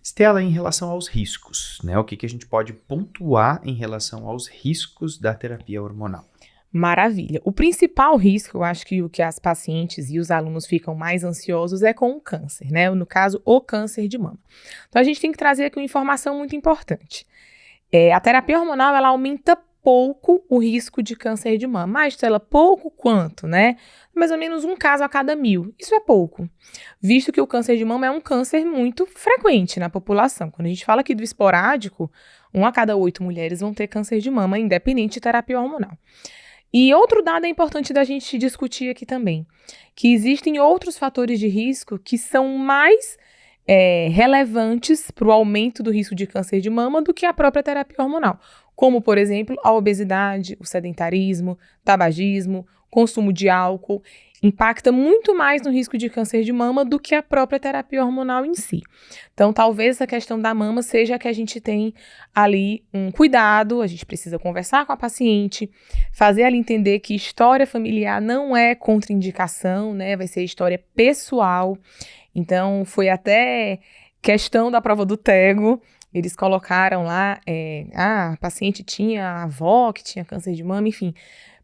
Estela, em relação aos riscos, né? O que a gente pode pontuar em relação aos riscos da terapia hormonal? Maravilha. O principal risco, eu acho que o que as pacientes e os alunos ficam mais ansiosos é com o câncer, né? No caso, o câncer de mama. Então, a gente tem que trazer aqui uma informação muito importante. A terapia hormonal, ela aumenta pouco o risco de câncer de mama. Mas, Estela, pouco quanto, né? Mais ou menos um caso a cada 1.000. Isso é pouco, visto que o câncer de mama é um câncer muito frequente na população. Quando a gente fala aqui do esporádico, 1 a cada 8 mulheres vão ter câncer de mama, independente de terapia hormonal. E outro dado é importante da gente discutir aqui também, que existem outros fatores de risco que são mais relevantes para o aumento do risco de câncer de mama do que a própria terapia hormonal, como, por exemplo, a obesidade, o sedentarismo, tabagismo, consumo de álcool, impacta muito mais no risco de câncer de mama do que a própria terapia hormonal em si. Então, talvez a questão da mama seja a que a gente tem ali um cuidado, a gente precisa conversar com a paciente, fazer ela entender que história familiar não é contraindicação, né? Vai ser história pessoal. Então, foi até questão da prova do Tego, eles colocaram lá, a paciente tinha a avó que tinha câncer de mama, enfim,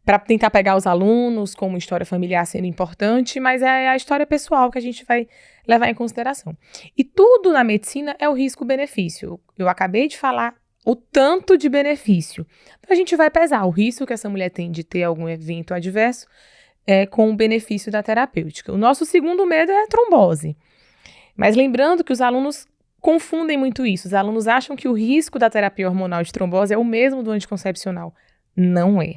para tentar pegar os alunos como história familiar sendo importante, mas é a história pessoal que a gente vai levar em consideração. E tudo na medicina é o risco-benefício. Eu acabei de falar o tanto de benefício. Então, a gente vai pesar o risco que essa mulher tem de ter algum evento adverso com o benefício da terapêutica. O nosso segundo medo é a trombose. Mas lembrando que os alunos confundem muito isso. Os alunos acham que o risco da terapia hormonal de trombose é o mesmo do anticoncepcional. Não é.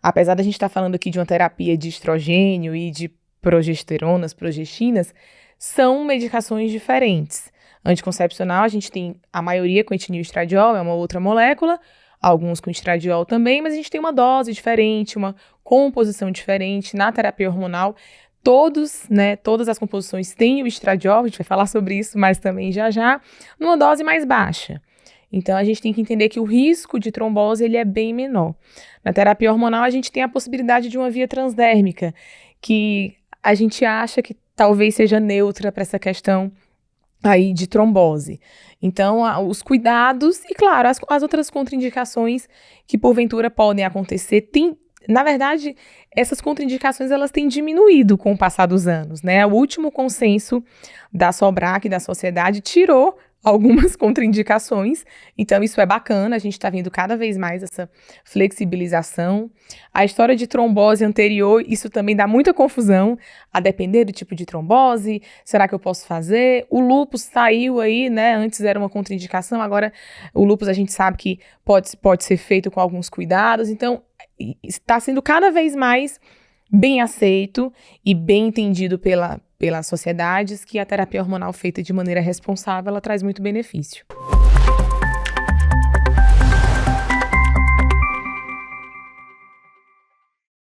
Apesar da gente estar falando aqui de uma terapia de estrogênio e de progesteronas, progestinas, são medicações diferentes. Anticoncepcional, a gente tem a maioria com etinil estradiol, é uma outra molécula, alguns com estradiol também, mas a gente tem uma dose diferente, uma composição diferente. Na terapia hormonal, todas as composições têm o estradiol, a gente vai falar sobre isso, mas também já, numa dose mais baixa. Então, a gente tem que entender que o risco de trombose ele é bem menor. Na terapia hormonal, a gente tem a possibilidade de uma via transdérmica, que a gente acha que talvez seja neutra para essa questão aí de trombose. Então, os cuidados e, claro, as outras contraindicações que, porventura, podem acontecer. Na verdade, essas contraindicações elas têm diminuído com o passar dos anos, né? O último consenso da SOBRAC, da sociedade, tirou algumas contraindicações, então isso é bacana, a gente está vendo cada vez mais essa flexibilização. A história de trombose anterior, isso também dá muita confusão, a depender do tipo de trombose, será que eu posso fazer? O lúpus saiu aí, né, antes era uma contraindicação, agora o lúpus a gente sabe que pode ser feito com alguns cuidados, então está sendo cada vez mais bem aceito e bem entendido pelas sociedades que a terapia hormonal feita de maneira responsável, ela traz muito benefício.